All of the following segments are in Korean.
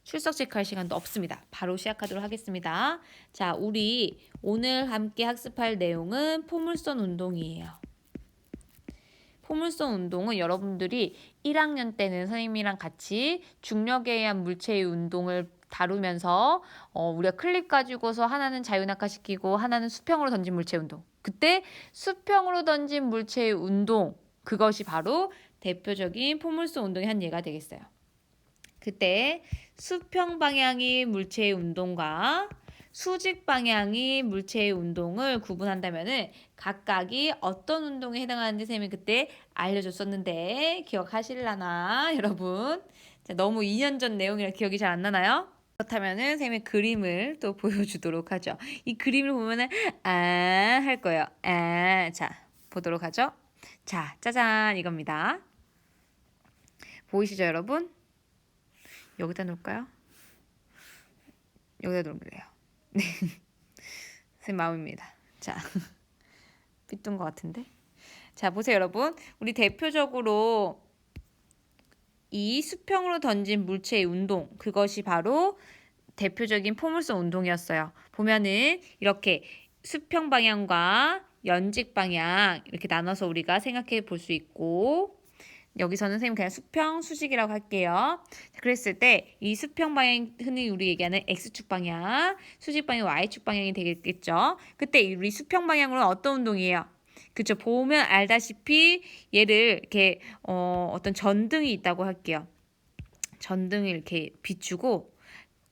출석 체크할 시간도 없습니다. 바로 시작하도록 하겠습니다. 자, 우리 오늘 함께 학습할 내용은 포물선 운동이에요. 포물선 운동은 여러분들이 1학년 때는 선생님이랑 같이 중력에 의한 물체의 운동을 다루면서 우리가 클립 가지고서 하나는 자유낙하시키고 하나는 수평으로 던진 물체 운동. 그때 수평으로 던진 물체의 운동, 그것이 바로 대표적인 포물선 운동의 한 예가 되겠어요. 그때 수평 방향이 물체의 운동과 수직 방향이 물체의 운동을 구분한다면은 각각이 어떤 운동에 해당하는지 선생님이 그때 알려줬었는데 기억하실라나 여러분? 자, 너무 2년 전 내용이라 기억이 잘 안 나나요? 그렇다면은 선생님의 그림을 또 보여주도록 하죠. 이 그림을 보면은 할 거예요. 자, 보도록 하죠. 자, 짜잔 이겁니다. 보이시죠, 여러분? 여기다 놓을까요? 여기다 놓으면 돼요. 네. 제 마음입니다. 자, 삐뚤은 것 같은데. 자, 보세요, 여러분. 우리 대표적으로 이 수평으로 던진 물체의 운동, 그것이 바로 대표적인 포물선 운동이었어요. 보면은 이렇게 수평 방향과 연직 방향 이렇게 나눠서 우리가 생각해 볼 수 있고, 여기서는 선생님 그냥 수평, 수직이라고 할게요. 그랬을 때 이 수평 방향 흔히 우리 얘기하는 X축 방향, 수직 방향 Y축 방향이 되겠죠. 그때 우리 수평 방향으로는 어떤 운동이에요? 그쵸. 보면 알다시피 얘를 이렇게 어떤 전등이 있다고 할게요. 전등을 이렇게 비추고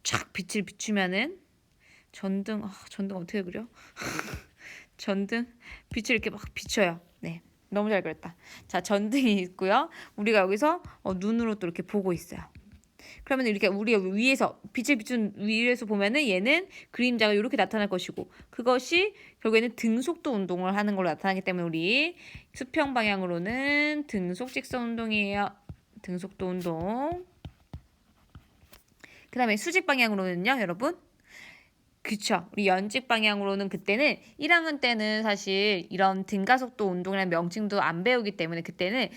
촥 빛을 비추면은 전등 어떻게 그려? 전등 빛을 이렇게 막 비춰요. 네. 너무 잘 그렸다. 자, 전등이 있고요. 우리가 여기서 눈으로 또 이렇게 보고 있어요. 그러면 이렇게 우리가 위에서 빛을 비춘 위에서 보면은 얘는 그림자가 이렇게 나타날 것이고 그것이 결국에는 등속도 운동을 하는 걸로 나타나기 때문에 우리 수평 방향으로는 등속 직선 운동이에요. 등속도 운동. 그 다음에 수직 방향으로는요, 여러분. 그쵸. 우리 연직 방향으로는 그때는 1학년 때는 사실 이런 등가속도 운동이라는 명칭도 안 배우기 때문에 그때는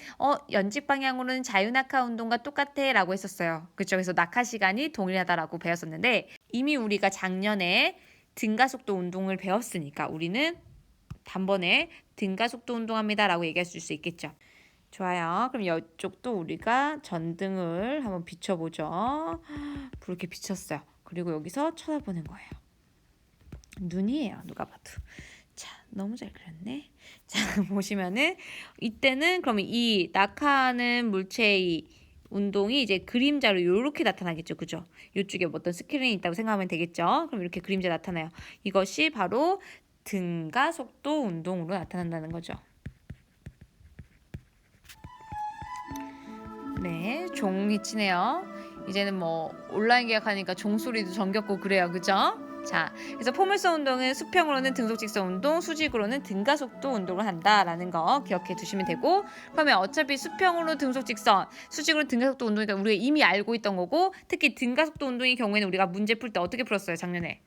연직 방향으로는 자유낙하 운동과 똑같아 라고 했었어요. 그쵸. 그래서 낙하 시간이 동일하다라고 배웠었는데 이미 우리가 작년에 등가속도 운동을 배웠으니까 우리는 단번에 등가속도 운동합니다 라고 얘기할 수 있겠죠. 좋아요. 그럼 이쪽도 우리가 전등을 한번 비춰보죠. 그렇게 비쳤어요. 그리고 여기서 쳐다보는 거예요. 눈이에요. 누가 봐도. 자, 너무 잘 그렸네. 자, 보시면은 이때는 그러면 이 낙하하는 물체의 운동이 이제 그림자로 이렇게 나타나겠죠. 그죠? 이쪽에 어떤 스크린이 있다고 생각하면 되겠죠. 그럼 이렇게 그림자 나타나요. 이것이 바로 등가 속도 운동으로 나타난다는 거죠. 네, 종이 치네요. 이제는 뭐 온라인 계약하니까 종소리도 정겹고 그래요. 그죠? 자, 그래서 포물선 운동은 수평으로는 등속 직선 운동, 수직으로는 등가속도 운동을 한다라는 거 기억해 두시면 되고 그러면 어차피 수평으로 등속 직선, 수직으로 등가속도 운동이니까 우리가 이미 알고 있던 거고 특히 등가속도 운동의 경우에는 우리가 문제 풀 때 어떻게 풀었어요, 작년에?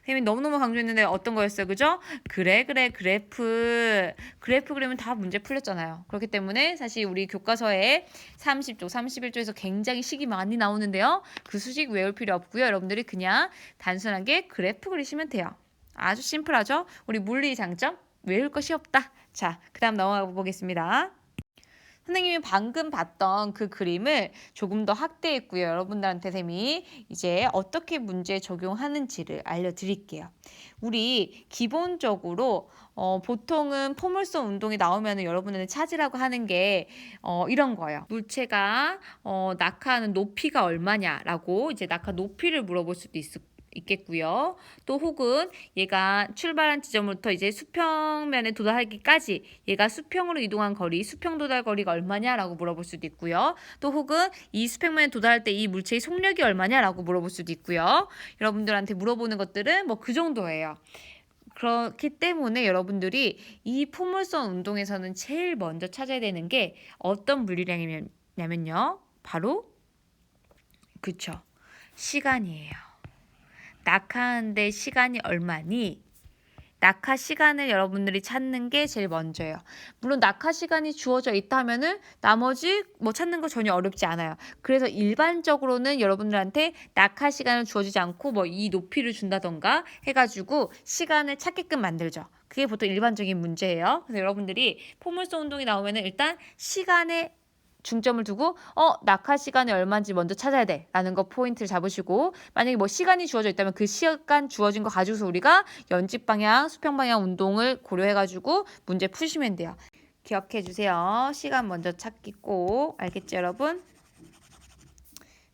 선생님이 너무너무 강조했는데 어떤 거였어요? 그죠? 그래 그래프 그리면 다 문제 풀렸잖아요. 그렇기 때문에 사실 우리 교과서에 30쪽, 31쪽에서 굉장히 식이 많이 나오는데요. 그 수식 외울 필요 없고요. 여러분들이 그냥 단순하게 그래프 그리시면 돼요. 아주 심플하죠? 우리 물리 장점 외울 것이 없다. 자, 그 다음 넘어가 보겠습니다. 선생님이 방금 봤던 그 그림을 조금 더 확대했고요. 여러분들한테 쌤이 이제 어떻게 문제 적용하는지를 알려드릴게요. 우리 기본적으로 보통은 포물선 운동이 나오면 여러분들은 찾으라고 하는 게 이런 거예요. 물체가 낙하하는 높이가 얼마냐라고 이제 낙하 높이를 물어볼 수도 있겠고요. 또 혹은 얘가 출발한 지점부터 이제 수평면에 도달하기까지 얘가 수평으로 이동한 거리, 수평 도달 거리가 얼마냐라고 물어볼 수도 있고요. 또 혹은 이 수평면에 도달할 때 이 물체의 속력이 얼마냐라고 물어볼 수도 있고요. 여러분들한테 물어보는 것들은 뭐 그 정도예요. 그렇기 때문에 여러분들이 이 포물선 운동에서는 제일 먼저 찾아야 되는 게 어떤 물리량이냐면요. 바로 그쵸. 시간이에요. 낙하하는데 시간이 얼마니? 낙하 시간을 여러분들이 찾는 게 제일 먼저예요. 물론 낙하 시간이 주어져 있다면은 나머지 뭐 찾는 거 전혀 어렵지 않아요. 그래서 일반적으로는 여러분들한테 낙하 시간을 주어지지 않고 뭐 이 높이를 준다던가 해가지고 시간을 찾게끔 만들죠. 그게 보통 일반적인 문제예요. 그래서 여러분들이 포물선 운동이 나오면은 일단 시간에 중점을 두고 낙하 시간이 얼마인지 먼저 찾아야 돼 라는 거 포인트를 잡으시고, 만약에 뭐 시간이 주어져 있다면 그 시간 주어진 거 가지고서 우리가 연집 방향, 수평 방향 운동을 고려해가지고 문제 푸시면 돼요. 기억해 주세요. 시간 먼저 찾기 꼭. 알겠죠 여러분?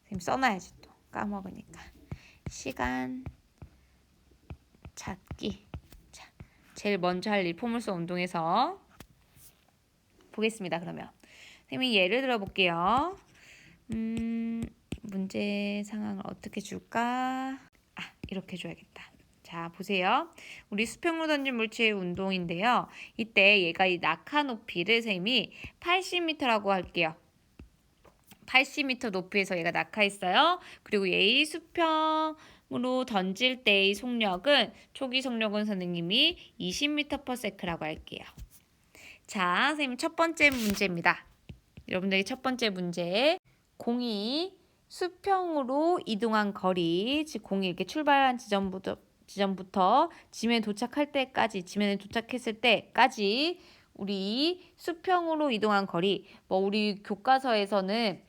선생님 써놔야지 또 까먹으니까. 시간 찾기. 자, 제일 먼저 할 일 포물선 운동에서 보겠습니다. 그러면 선생님이 예를 들어 볼게요. 문제 상황을 어떻게 줄까? 이렇게 줘야겠다. 자, 보세요. 우리 수평으로 던진 물체의 운동인데요. 이때 얘가 이 낙하 높이를 선생님이 80m라고 할게요. 80m 높이에서 얘가 낙하했어요. 그리고 얘의 수평으로 던질 때의 속력은, 초기 속력은 선생님이 20m/s라고 할게요. 자, 선생님 첫 번째 문제입니다. 여러분들의 첫 번째 문제. 공이 수평으로 이동한 거리, 즉 공이 이렇게 출발한 지점부터 지면에 도착할 때까지, 지면에 도착했을 때까지 우리 수평으로 이동한 거리, 뭐 우리 교과서에서는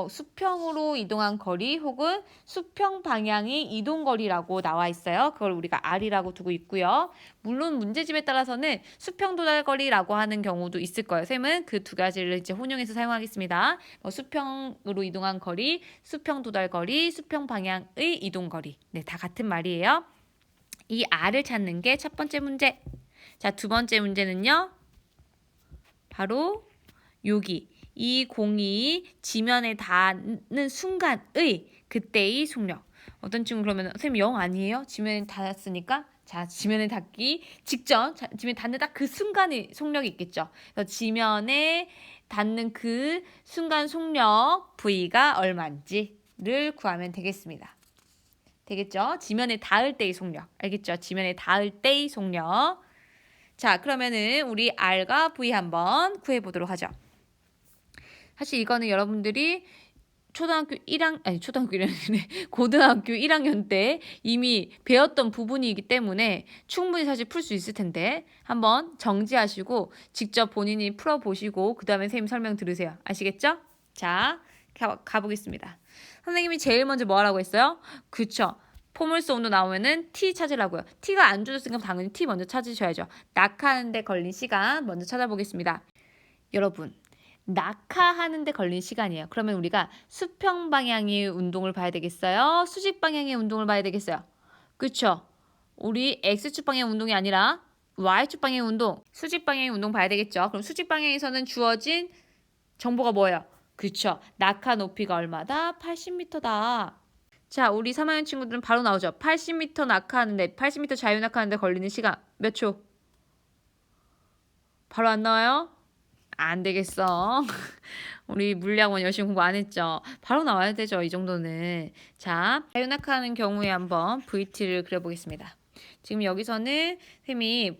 수평으로 이동한 거리 혹은 수평 방향의 이동 거리라고 나와 있어요. 그걸 우리가 R이라고 두고 있고요. 물론 문제집에 따라서는 수평 도달 거리라고 하는 경우도 있을 거예요. 쌤은 그 두 가지를 이제 혼용해서 사용하겠습니다. 수평으로 이동한 거리, 수평 도달 거리, 수평 방향의 이동 거리. 네, 다 같은 말이에요. 이 R을 찾는 게 첫 번째 문제. 자, 두 번째 문제는요. 바로 여기 이 공이 지면에 닿는 순간의 그때의 속력. 어떤 친구 그러면 선생님 0 아니에요? 지면에 닿았으니까. 자, 지면에 닿기 직전, 지면에 닿는 딱 그 순간의 속력이 있겠죠. 그래서 지면에 닿는 그 순간 속력 V가 얼마인지를 구하면 되겠습니다. 되겠죠? 지면에 닿을 때의 속력. 알겠죠? 지면에 닿을 때의 속력. 자, 그러면은 우리 R과 V 한번 구해보도록 하죠. 사실 이거는 여러분들이 고등학교 1학년 때 이미 배웠던 부분이기 때문에 충분히 사실 풀 수 있을 텐데, 한번 정지하시고 직접 본인이 풀어보시고 그 다음에 선생님 설명 들으세요. 아시겠죠? 자, 가보겠습니다. 선생님이 제일 먼저 뭐 하라고 했어요? 그쵸. 포물선 운동 나오면은 T 찾으라고요. T가 안 주어졌으니까 당연히 T 먼저 찾으셔야죠. 낙하하는데 걸린 시간 먼저 찾아보겠습니다. 여러분, 낙하하는데 걸린 시간이에요. 그러면 우리가 수평 방향의 운동을 봐야 되겠어요? 수직 방향의 운동을 봐야 되겠어요? 그쵸? 우리 X축 방향 운동이 아니라 Y축 방향 운동, 수직 방향의 운동 봐야 되겠죠? 그럼 수직 방향에서는 주어진 정보가 뭐예요? 그쵸? 낙하 높이가 얼마다? 80m다. 자, 우리 3학년 친구들은 바로 나오죠. 80m 낙하하는데, 80m 자유 낙하하는데 걸리는 시간 몇 초? 바로 안 나와요? 안 되겠어. 우리 물리학원 열심히 공부 안 했죠? 바로 나와야 되죠, 이 정도는. 자, 자유 낙하하는 경우에 한번 VT를 그려보겠습니다. 지금 여기서는 쌤이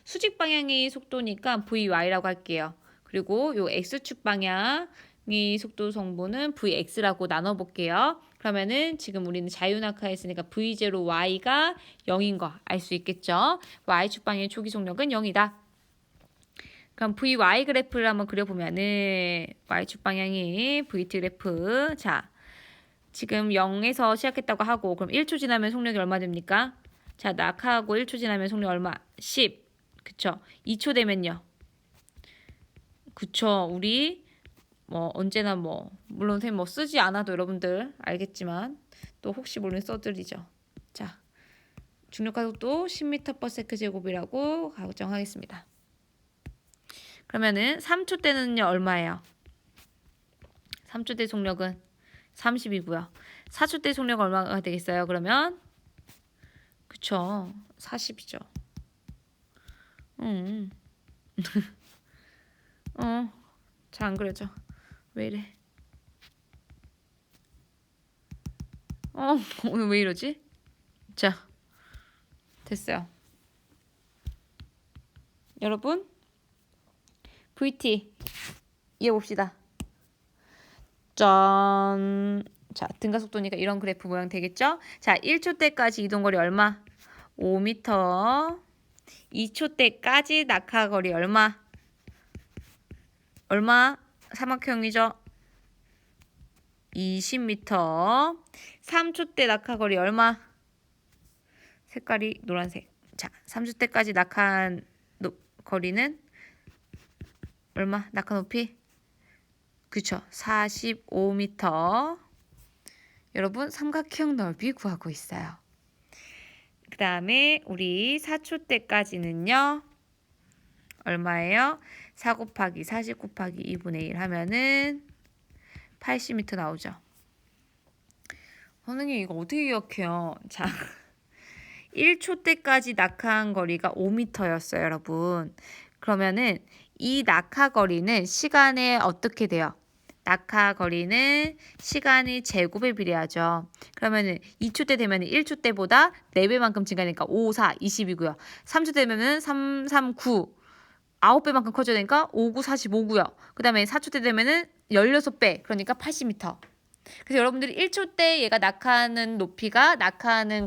수직 방향의 속도니까 VY라고 할게요. 그리고 요 X축 방향의 속도 성분은 VX라고 나눠볼게요. 그러면은 지금 우리는 자유낙하했으니까 V0Y가 0인 거 알 수 있겠죠? Y축 방향의 초기 속력은 0이다. 그럼 VY 그래프를 한번 그려보면은 Y축 방향이 VT 그래프. 자, 지금 0에서 시작했다고 하고, 그럼 1초 지나면 속력이 얼마 됩니까? 자, 낙하하고 1초 지나면 속력 얼마? 10. 그쵸? 2초 되면요. 그쵸? 우리 언제나 물론 선생님 쓰지 않아도 여러분들 알겠지만 또 혹시 모르는 써드리죠. 자, 중력가속도 10m/s 제곱이라고 가정하겠습니다. 그러면은 3초 때는요 얼마예요? 3초 때 속력은 30이고요. 4초 때 속력 얼마가 되겠어요? 그러면 그쵸? 40이죠. 잘 안 그려져. 왜 이래? 오늘 왜 이러지? 자, 됐어요. 여러분, VT 이어봅시다. 짠. 자, 등가속도니까 이런 그래프 모양 되겠죠? 자, 1초 때까지 이동거리 얼마? 5m. 2초 때까지 낙하거리 얼마? 사막형이죠? 20m. 3초 때 낙하거리 얼마? 색깔이 노란색. 자, 3초 때까지 낙하한 거리는 얼마? 낙하 높이? 그쵸? 45m. 여러분, 삼각형 넓이 구하고 있어요. 그 다음에 우리 4초 때까지는요. 얼마예요? 4 곱하기 40 곱하기 2분의 1 하면은 80m 나오죠. 선생님 이거 어떻게 기억해요? 자, 1초 때까지 낙하한 거리가 5m였어요, 여러분. 그러면은 이 낙하거리는 시간에 어떻게 돼요? 낙하거리는 시간의 제곱에 비례하죠. 그러면은 2초 때 되면 1초 때보다 4배만큼 증가하니까 5, 4, 20이고요. 3초 되면은 3, 3, 9, 9배만큼 커져야 되니까 5, 9, 45고요. 그 다음에 4초 때 되면은 16배, 그러니까 80m. 그래서 여러분들이 1초 때 얘가 낙하하는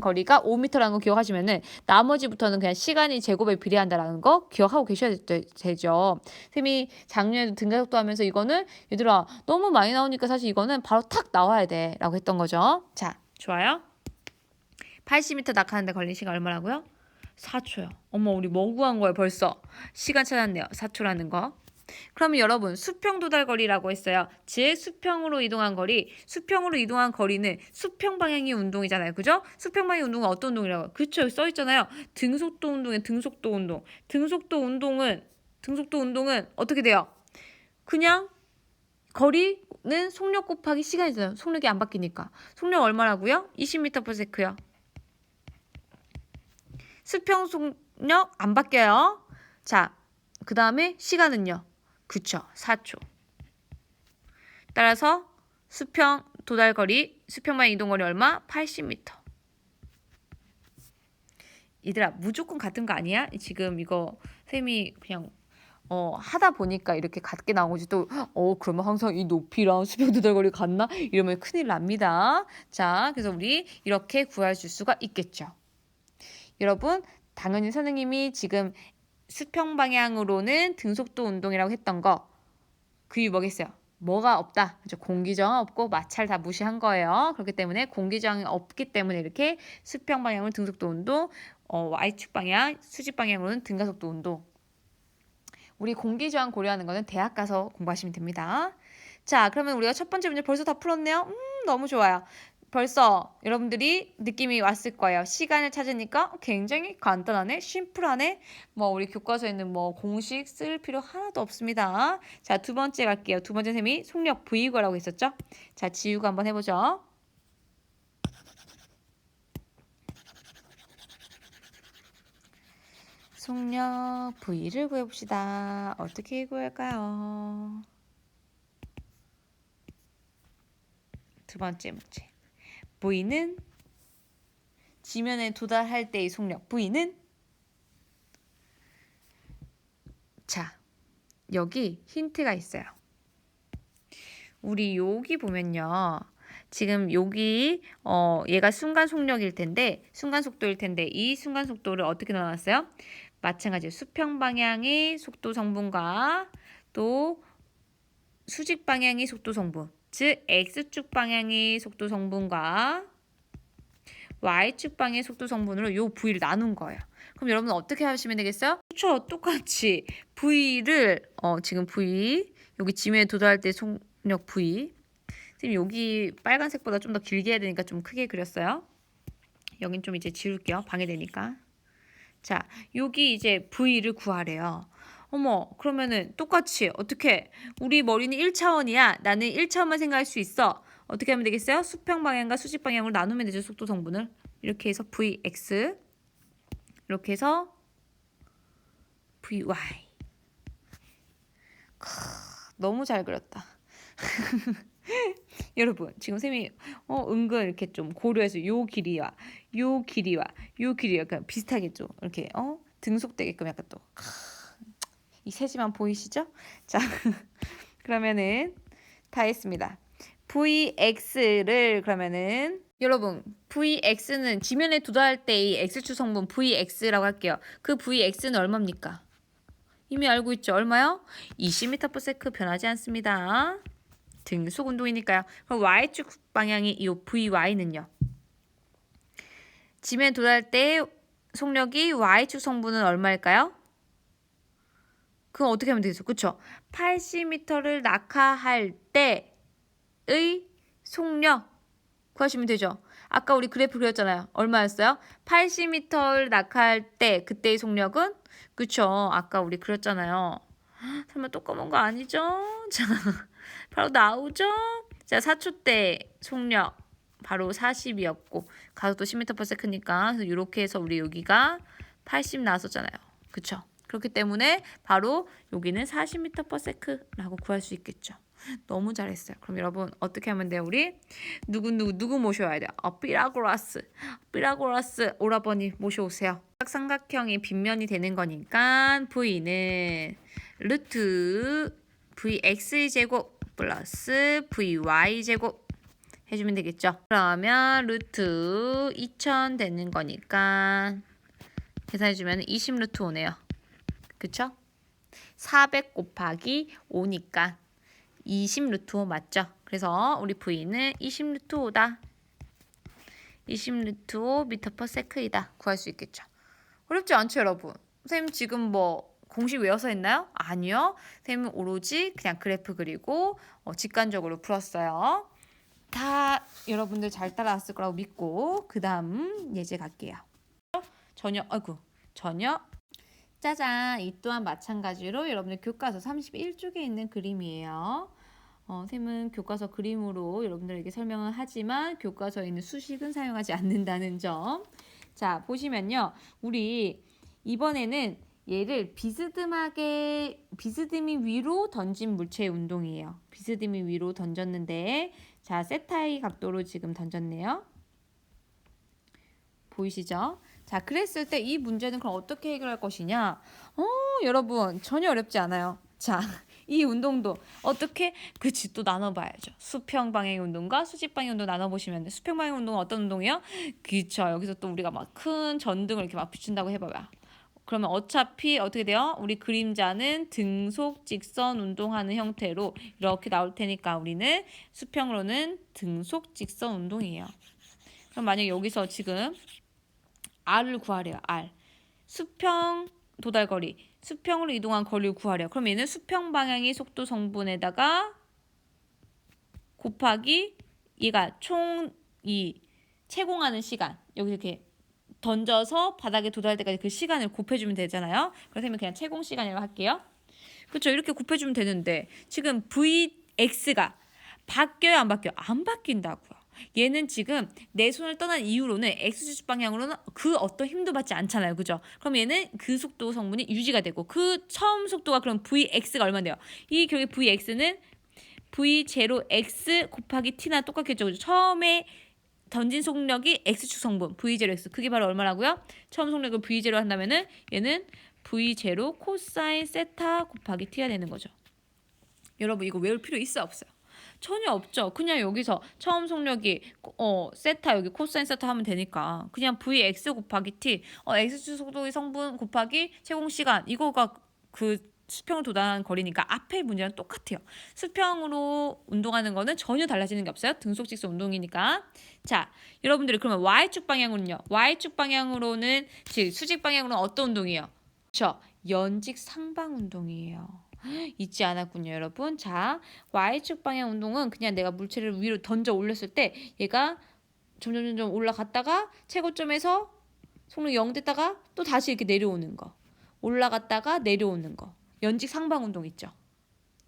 거리가 5m라는 거 기억하시면은 나머지부터는 그냥 시간이 제곱에 비례한다라는 거 기억하고 계셔야 되죠. 쌤이 작년에도 등가속도 하면서 이거는 얘들아 너무 많이 나오니까 사실 이거는 바로 탁 나와야 돼 라고 했던 거죠. 자, 좋아요. 80m 낙하하는데 걸린 시간 얼마라고요? 4초요. 어머, 우리 뭐 구한 거예요 벌써? 시간 찾았네요. 4초라는 거. 그러면 여러분 수평 도달 거리라고 했어요. 즉 수평으로 이동한 거리. 수평으로 이동한 거리는 수평 방향의 운동이잖아요. 그죠? 수평 방향의 운동은 어떤 운동이라고? 그쵸? 여기 써 있잖아요. 등속도 운동에 등속도 운동. 등속도 운동은 어떻게 돼요? 그냥 거리는 속력 곱하기 시간이잖아요. 속력이 안 바뀌니까. 속력 얼마라고요? 20m/s요. 수평 속력 안 바뀌어요. 자, 그 다음에 시간은요. 그쵸, 4초. 따라서 수평 도달거리, 수평만 이동거리 얼마? 80m. 얘들아, 무조건 같은 거 아니야? 지금 이거 쌤이 그냥 하다 보니까 이렇게 같게 나온 거지. 또 그러면 항상 이 높이랑 수평 도달거리 같나? 이러면 큰일 납니다. 자, 그래서 우리 이렇게 구해줄 수가 있겠죠. 여러분, 당연히 선생님이 지금 수평 방향으로는 등속도 운동이라고 했던 거, 그 이유 뭐겠어요? 뭐가 없다. 그렇죠? 공기저항 없고 마찰 다 무시한 거예요. 그렇기 때문에 공기저항이 없기 때문에 이렇게 수평 방향으로는 등속도 운동, Y축 방향, 수직 방향으로는 등가속도 운동. 우리 공기저항 고려하는 거는 대학 가서 공부하시면 됩니다. 자, 그러면 우리가 첫 번째 문제 벌써 다 풀었네요. 너무 좋아요. 벌써 여러분들이 느낌이 왔을 거예요. 시간을 찾으니까 굉장히 간단하네, 심플하네. 뭐 우리 교과서에 있는 뭐 공식 쓸 필요 하나도 없습니다. 자, 두 번째 갈게요. 두 번째 셈이 속력 V구라고 했었죠. 자, 지우고 한번 해보죠. 속력 V를 구해봅시다. 어떻게 구할까요? 두 번째 문제. V는 지면에 도달할 때의 속력 V는, 자, 여기 힌트가 있어요. 우리 여기 보면요. 지금 여기 얘가 순간 속력일 텐데, 순간 속도일 텐데 이 순간 속도를 어떻게 넣어놨어요? 마찬가지로 수평 방향의 속도 성분과 또 수직 방향의 속도 성분, 즉 X축 방향의 속도 성분과 Y축 방향의 속도 성분으로 요 V를 나눈 거예요. 그럼 여러분 어떻게 하시면 되겠어요? 그렇죠. 똑같이 V를 지금 V 여기 지면에 도달할 때 속력 V. 지금 여기 빨간색보다 좀 더 길게 해야 되니까 좀 크게 그렸어요. 여긴 좀 이제 지울게요. 방해되니까. 자, 여기 이제 V를 구하래요. 어머, 그러면은 똑같이 어떻게? 우리 머리는 1차원이야. 나는 1차원만 생각할 수 있어. 어떻게 하면 되겠어요? 수평 방향과 수직 방향으로 나누면 되죠. 속도 성분을. 이렇게 해서 Vx, 이렇게 해서 Vy. 너무 잘 그렸다. 여러분 지금 쌤이 은근 이렇게 좀 고려해서 요 길이와 요 길이와 요 길이 약간 비슷하게 좀 이렇게 등속되게끔 약간 또 이 세지만 보이시죠? 자 그러면은 다 했습니다. VX를 그러면은 여러분 VX는 지면에 도달할 때 이 X축 성분 VX라고 할게요. 그 VX는 얼마입니까? 이미 알고 있죠? 얼마요? 20m/s 변하지 않습니다. 등속 운동이니까요. 그럼 Y축 방향이 이 VY는요. 지면에 도달할 때 속력이 Y축 성분은 얼마일까요? 그건 어떻게 하면 되겠어? 그쵸? 80m를 낙하할 때의 속력 구하시면 되죠. 아까 우리 그래프 그렸잖아요. 얼마였어요? 80m를 낙하할 때 그때의 속력은? 그쵸? 아까 우리 그렸잖아요. 설마 또 검은 거 아니죠? 자, 바로 나오죠? 자, 4초 때 속력 바로 40이었고 가속도 10m/s니까 이렇게 해서 우리 여기가 80 나왔었잖아요. 그쵸? 그렇기 때문에 바로 여기는 40m/s라고 구할 수 있겠죠. 너무 잘했어요. 그럼 여러분 어떻게 하면 돼요? 우리 누구 모셔야 돼요? 피라고라스 오라버니 모셔오세요. 삼각형이 빗면이 되는 거니까 V는 루트 VX제곱 플러스 VY제곱 해주면 되겠죠. 그러면 루트 2000 되는 거니까 계산해주면 20 루트 5네요. 그쵸? 400 곱하기 5니까 20 루트 5 맞죠? 그래서 우리 V는 20 루트 5다. 20 루트 5 m/s이다. 구할 수 있겠죠. 어렵지 않죠, 여러분? 선생님 지금 뭐 공식 외워서 했나요? 아니요. 선생님은 오로지 그냥 그래프 그리고 직관적으로 풀었어요. 다 여러분들 잘 따라왔을 거라고 믿고 그 다음 예제 갈게요. 전혀 짜잔! 이 또한 마찬가지로 여러분들 교과서 31쪽에 있는 그림이에요. 쌤은 교과서 그림으로 여러분들에게 설명을 하지만 교과서에 있는 수식은 사용하지 않는다는 점. 자, 보시면요. 우리 이번에는 얘를 비스듬히 위로 던진 물체의 운동이에요. 비스듬히 위로 던졌는데 자, 세타의 각도로 지금 던졌네요. 보이시죠? 자, 그랬을 때 이 문제는 그럼 어떻게 해결할 것이냐? 여러분 전혀 어렵지 않아요. 자, 이 운동도 어떻게? 그치, 또 나눠봐야죠. 수평 방향의 운동과 수직 방향의 운동 나눠보시면 수평 방향의 운동은 어떤 운동이에요? 그쵸, 여기서 또 우리가 막 큰 전등을 이렇게 막 비춘다고 해봐봐. 그러면 어차피 어떻게 돼요? 우리 그림자는 등속 직선 운동하는 형태로 이렇게 나올 테니까 우리는 수평으로는 등속 직선 운동이에요. 그럼 만약에 여기서 지금 R을 구하래요. R. 수평 도달거리. 수평으로 이동한 거리를 구하래요. 그럼 얘는 수평 방향의 속도 성분에다가 곱하기 얘가 총 이 채공하는 시간. 여기 이렇게 던져서 바닥에 도달할 때까지 그 시간을 곱해주면 되잖아요. 그래서 그냥 채공 시간이라고 할게요. 그렇죠. 이렇게 곱해주면 되는데 지금 VX가 바뀌어요? 안 바뀌어요? 안 바뀐다고요. 얘는 지금 내 손을 떠난 이후로는 X축 방향으로는 그 어떤 힘도 받지 않잖아요. 그죠? 그럼 얘는 그 속도 성분이 유지가 되고 그 처음 속도가 그럼 VX가 얼마인데요? 이 결국 VX는 V0X 곱하기 T나 똑같겠죠. 그죠? 처음에 던진 속력이 X축 성분 V0X 그게 바로 얼마라고요? 처음 속력을 V0 한다면은 얘는 V0 코사인 세타 곱하기 T가 되는 거죠. 여러분 이거 외울 필요 있어 없어요? 전혀 없죠. 그냥 여기서 처음 속력이 세타 여기 코사인 세타 하면 되니까 그냥 Vx 곱하기 T X축 속도의 성분 곱하기 채공시간 이거가 그 수평을 도달하는 거리니까 앞에 문제랑 똑같아요. 수평으로 운동하는 거는 전혀 달라지는 게 없어요. 등속직선 운동이니까. 자, 여러분들이 그러면 Y축 방향으로는요. Y축 방향으로는 즉 수직 방향으로는 어떤 운동이에요? 그렇죠. 연직 상방 운동이에요. 잊지 않았군요, 여러분. 자, Y축 방향 운동은 그냥 내가 물체를 위로 던져 올렸을 때 얘가 점점 올라갔다가 최고점에서 속력 0 됐다가 또 다시 이렇게 내려오는 거. 올라갔다가 내려오는 거. 연직 상방 운동 있죠.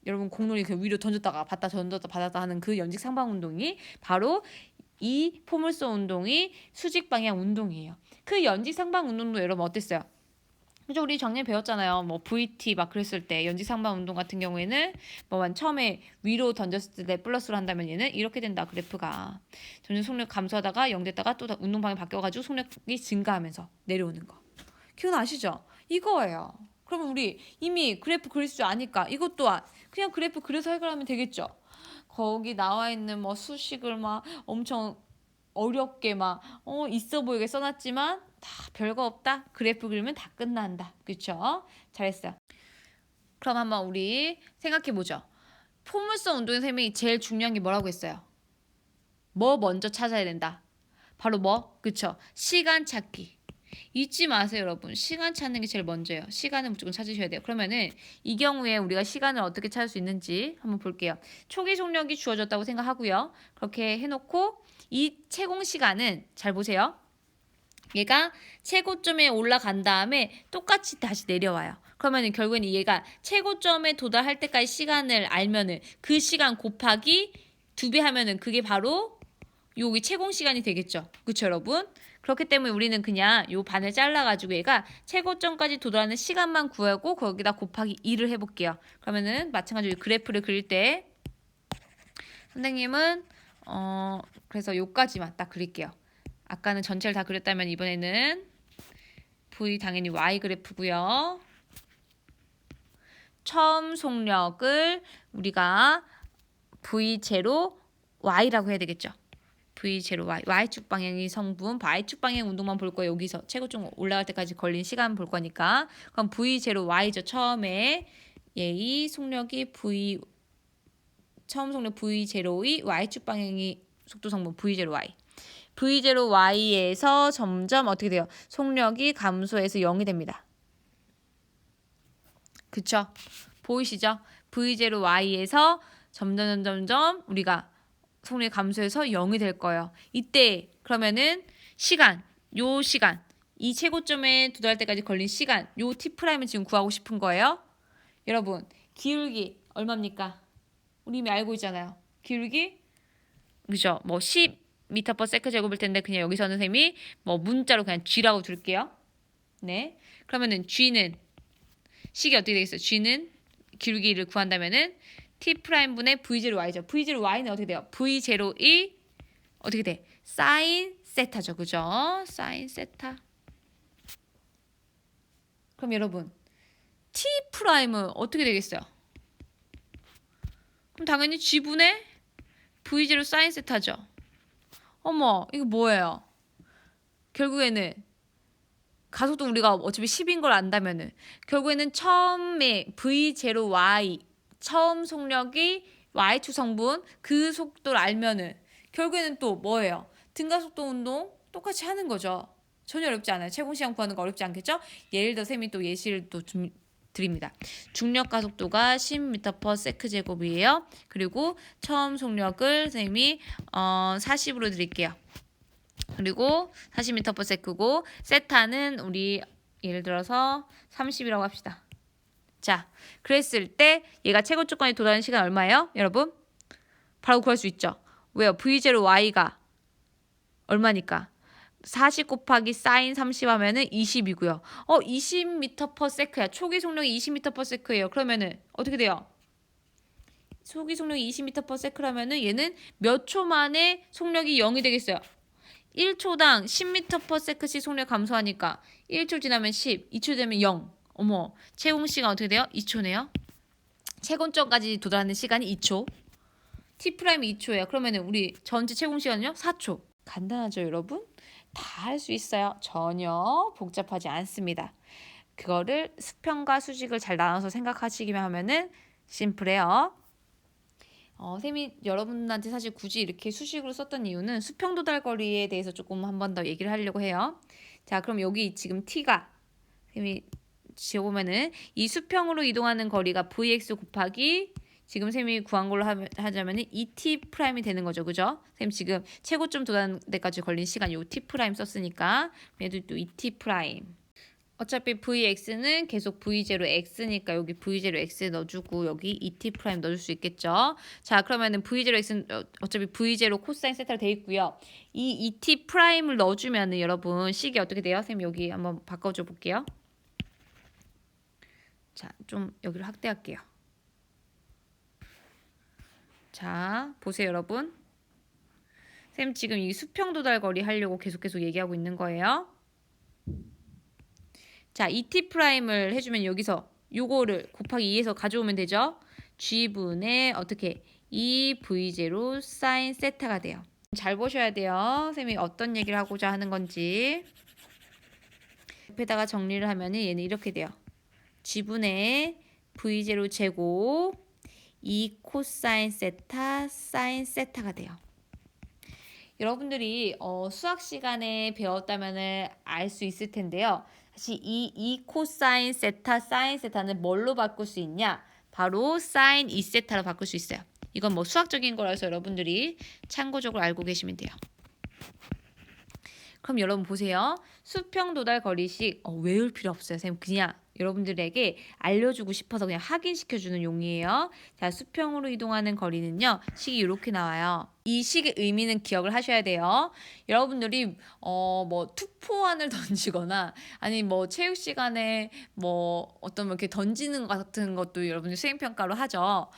여러분 공놀이 그 위로 던졌다가 받았다 하는 그 연직 상방 운동이 바로 이 포물선 운동이 수직 방향 운동이에요. 그 연직 상방 운동도 여러분 어땠어요? 그죠? 우리 작년에 배웠잖아요. 뭐 VT 막 그랬을 때 연직상반 운동 같은 경우에는 뭐 처음에 위로 던졌을 때 플러스로 한다면 얘는 이렇게 된다. 그래프가 점점 속력 감소하다가 0 됐다가 또 운동 방향이 바뀌어가지고 속력이 증가하면서 내려오는 거. 기억나시죠? 이거예요. 그러면 우리 이미 그래프 그릴 줄 아니까 이것도 그냥 그래프 그려서 해결하면 되겠죠. 거기 나와 있는 뭐 수식을 막 엄청 어렵게 막 있어 보이게 써놨지만 다 별거 없다. 그래프 그리면 다 끝난다. 그쵸? 잘했어요. 그럼 한번 우리 생각해보죠. 포물선 운동의 셈이 제일 중요한 게 뭐라고 했어요? 뭐 먼저 찾아야 된다. 바로 뭐? 그쵸? 시간 찾기. 잊지 마세요, 여러분. 시간 찾는 게 제일 먼저예요. 시간을 무조건 찾으셔야 돼요. 그러면은 이 경우에 우리가 시간을 어떻게 찾을 수 있는지 한번 볼게요. 초기 속력이 주어졌다고 생각하고요. 그렇게 해놓고 이 채공 시간은 잘 보세요. 얘가 최고점에 올라간 다음에 똑같이 다시 내려와요. 그러면은 결국에는 얘가 최고점에 도달할 때까지 시간을 알면은 그 시간 곱하기 2배 하면은 그게 바로 여기 채공 시간이 되겠죠. 그쵸, 여러분? 그렇기 때문에 우리는 그냥 요 반을 잘라가지고 얘가 최고점까지 도달하는 시간만 구하고 거기다 곱하기 2를 해볼게요. 그러면은 마찬가지로 그래프를 그릴 때 선생님은 그래서 요까지만 딱 그릴게요. 아까는 전체를 다 그렸다면 이번에는 V 당연히 Y 그래프고요. 처음 속력을 우리가 V0 Y라고 해야 되겠죠. V0 Y, Y축 방향이 성분, Y축 방향 운동만 볼 거예요. 여기서 최고점 올라갈 때까지 걸린 시간 볼 거니까. 그럼 V0 Y죠. 처음에 얘의 속력이 처음 속력 V0의 Y축 방향이 속도 성분 V0 Y. V0 Y에서 점점 어떻게 돼요? 속력이 감소해서 0이 됩니다. 그쵸? 보이시죠? V0 Y에서 점점 우리가 속력이 감소해서 0이 될 거예요. 이때 그러면은 시간, 이 최고점에 도달할 때까지 걸린 시간, 요 T'을 지금 구하고 싶은 거예요. 여러분, 기울기 얼마입니까? 우리 이미 알고 있잖아요. 기울기, 그죠? 뭐 10m/s 제곱일 텐데 그냥 여기서는 쌤이 뭐 문자로 그냥 G라고 둘게요. 네. 그러면은 G는 식이 어떻게 되겠어요? G는 기울기를 구한다면은 T'분의 V0Y죠. V0Y는 어떻게 돼요? V0이 어떻게 돼? 사인 세타죠. 그죠? 사인 세타. 그럼 여러분 T'은 어떻게 되겠어요? 그럼 당연히 G분의 V0 사인 세타죠. 어머, 이거 뭐예요? 결국에는 가속도 우리가 어차피 10인 걸 안다면은 결국에는 처음에 V0Y 처음 속력이 Y축 성분 그 속도를 알면은 결국에는 또 뭐예요? 등가속도 운동 똑같이 하는 거죠. 전혀 어렵지 않아요. 최고 시간 구하는 거 어렵지 않겠죠? 예를 들어 쌤이 또 예시를 또 드립니다. 중력 가속도가 10m/s 제곱이에요. 그리고 처음 속력을 쌤이 40으로 드릴게요. 그리고 40m/s고 세타는 우리 예를 들어서 30이라고 합시다. 자, 그랬을 때 얘가 최고점까지 도달하는 시간 얼마예요? 여러분? 바로 구할 수 있죠. 왜요? V0Y가 얼마니까? 40 곱하기 사인 30 하면은 20이고요. 20m/s야. 초기 속력이 20m/s예요. 그러면은 어떻게 돼요? 초기 속력이 20m/s라면은 얘는 몇 초 만에 속력이 0이 되겠어요? 1초당 10m/s씩 속력 감소하니까 1초 지나면 10, 2초 되면 0. 어머, 채공 시간 어떻게 돼요? 2초네요. 채공점까지 도달하는 시간이 2초. T'이 2초예요. 그러면은 우리 전체 채공 시간은요? 4초. 간단하죠, 여러분? 다 할 수 있어요. 전혀 복잡하지 않습니다. 그거를 수평과 수직을 잘 나눠서 생각하시기만 하면은 심플해요. 쌤이 여러분한테 사실 굳이 이렇게 수식으로 썼던 이유는 수평 도달 거리에 대해서 조금 한 번 더 얘기를 하려고 해요. 자, 그럼 여기 지금 T가 쌤이 지어보면은 이 수평으로 이동하는 거리가 Vx 곱하기 지금 쌤이 구한 걸로 하자면은 2T' 되는 거죠. 그죠? 쌤 지금 최고점 도달하는 데까지 걸린 시간 요 T' 썼으니까 얘도 또 2T'. 어차피 Vx는 계속 V0X니까 여기 V0X 넣어주고 여기 2T' 넣어줄 수 있겠죠. 자, 그러면은 V0X는 어차피 V0 코사인 세타로 되어 있고요. 이 2T'을 넣어주면은 여러분 식이 어떻게 돼요? 선생님 여기 한번 바꿔줘 볼게요. 자, 좀 여기를 확대할게요. 자, 보세요, 여러분. 쌤 지금 이 수평 도달 거리 하려고 계속 얘기하고 있는 거예요. 자, ET 프라임을 해주면 여기서 요거를 곱하기 2에서 가져오면 되죠. G분의 어떻게 2V0 사인 세타가 돼요. 잘 보셔야 돼요. 쌤이 어떤 얘기를 하고자 하는 건지. 옆에다가 정리를 하면 얘는 이렇게 돼요. G분의 V0 제곱 2 코사인 세타 사인 세타가 돼요. 여러분들이 수학 시간에 배웠다면 알 수 있을 텐데요. 다시 이 코사인 세타 사인 세타는 뭘로 바꿀 수 있냐? 바로 사인 2세타로 바꿀 수 있어요. 이건 뭐 수학적인 거라서 여러분들이 참고적으로 알고 계시면 돼요. 그럼 여러분 보세요. 수평 도달 거리식 외울 필요 없어요. 선생님 그냥 여러분들에게 알려주고 싶어서 그냥 확인시켜주는 용이에요. 자, 수평으로 이동하는 거리는요. 식이 이렇게 나와요. 이 식의 의미는 기억을 하셔야 돼요. 여러분들이 뭐 투포환을 던지거나 아니 뭐 체육 시간에 뭐 어떤 뭐 이렇게 던지는 것 같은 것도 여러분들 수행평가로 하죠.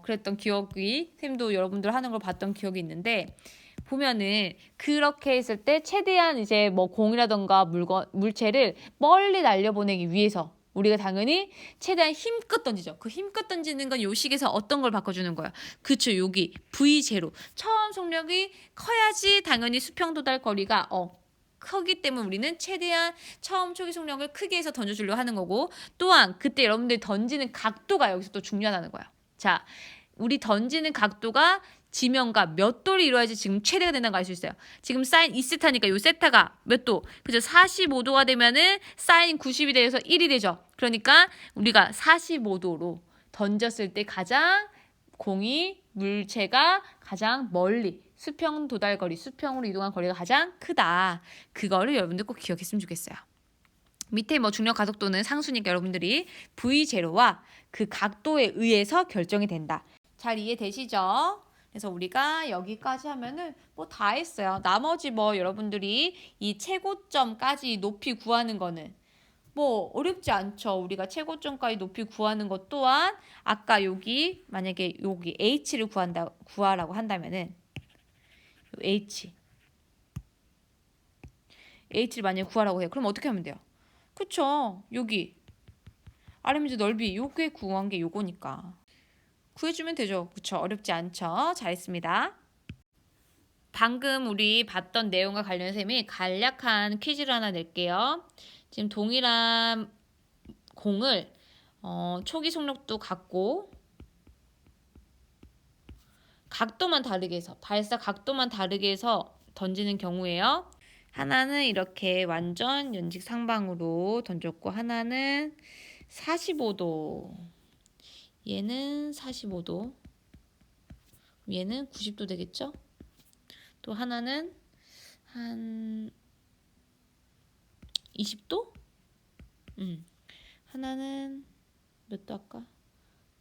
그랬던 기억이 쌤도 여러분들 하는 걸 봤던 기억이 있는데 보면은 그렇게 했을 때 최대한 이제 뭐 공이라던가 물체를 멀리 날려보내기 위해서 우리가 당연히 최대한 힘껏 던지죠. 그 힘껏 던지는 건 요 식에서 어떤 걸 바꿔주는 거예요? 그쵸, 여기 V0. 처음 속력이 커야지 당연히 수평 도달 거리가 크기 때문에 우리는 최대한 처음 초기 속력을 크게 해서 던져주려고 하는 거고 또한 그때 여러분들이 던지는 각도가 여기서 또 중요하다는 거예요. 자, 우리 던지는 각도가 지면과 몇 도를 이루어야지 지금 최대가 된다는 걸 알 수 있어요. 지금 사인 2세타니까 요 세타가 몇 도? 그죠? 45도가 되면은 사인 90이 돼서 1이 되죠. 그러니까 우리가 45도로 던졌을 때 가장 공이 물체가 가장 멀리 수평 도달 거리, 수평으로 이동한 거리가 가장 크다. 그거를 여러분들 꼭 기억했으면 좋겠어요. 밑에 뭐 중력 가속도는 상수니까 여러분들이 V0와 그 각도에 의해서 결정이 된다. 잘 이해되시죠? 그래서 우리가 여기까지 하면은 뭐 다 했어요. 나머지 뭐 여러분들이 이 최고점까지 높이 구하는 거는 뭐 어렵지 않죠. 우리가 최고점까지 높이 구하는 것 또한 아까 여기 만약에 여기 H를 구하라고 한다면은 H를 만약에 구하라고 해요. 그럼 어떻게 하면 돼요? 그쵸? 여기 아르미즈 넓이 요게 구한 게 요거니까 구해주면 되죠. 그쵸? 어렵지 않죠? 잘했습니다. 방금 우리 봤던 내용과 관련해서 쌤이 간략한 퀴즈를 하나 낼게요. 지금 동일한 공을 초기 속력도 같고 각도만 다르게 해서 발사 각도만 다르게 해서 던지는 경우에요. 하나는 이렇게 완전 연직 상방으로 던졌고 하나는 45도 얘는 45도 얘는 90도 되겠죠? 또 하나는 한 20도? 하나는 몇 도 할까?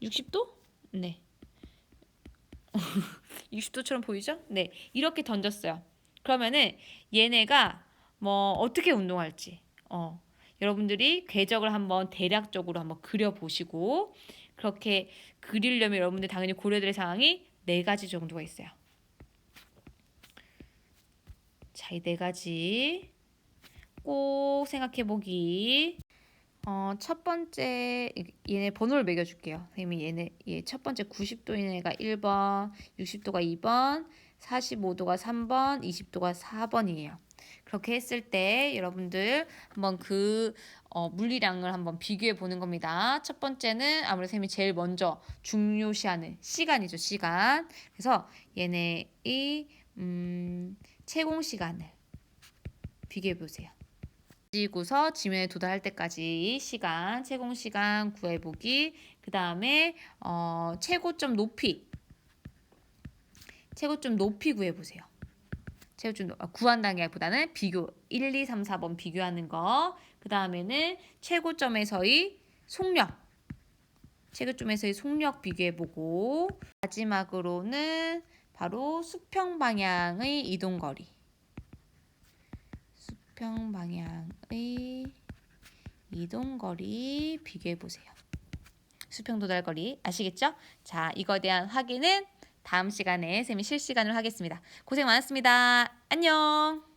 60도? 네. 60도처럼 보이죠? 네. 이렇게 던졌어요. 그러면은 얘네가 뭐 어떻게 운동할지 여러분들이 궤적을 한번 대략적으로 한번 그려보시고 그렇게 그리려면 여러분들 당연히 고려해야 될 상황이 4가지 정도가 있어요. 자, 이 4가지 꼭 생각해보기. 첫 번째 얘네 번호를 매겨줄게요. 선생님이 얘 첫 번째 90도인 애가 1번, 60도가 2번, 45도가 3번, 20도가 4번이에요. 그렇게 했을 때 여러분들 한번 그 물리량을 한번 비교해 보는 겁니다. 첫 번째는 아무래도 선생님이 제일 먼저 중요시하는 시간이죠. 시간. 그래서 얘네의 채공 시간을 비교해 보세요. 지구서 지면에 도달할 때까지 시간, 채공 시간 구해보기. 그 다음에 최고점 높이 구해보세요. 최고점 구한다기보다는 비교 1, 2, 3, 4번 비교하는 거. 그 다음에는 최고점에서의 속력 비교해보고 마지막으로는 바로 수평 방향의 이동거리. 수평 방향의 이동거리 비교해보세요. 수평 도달거리 아시겠죠? 자, 이거에 대한 확인은 다음 시간에 쌤이 실시간으로 하겠습니다. 고생 많았습니다. 안녕.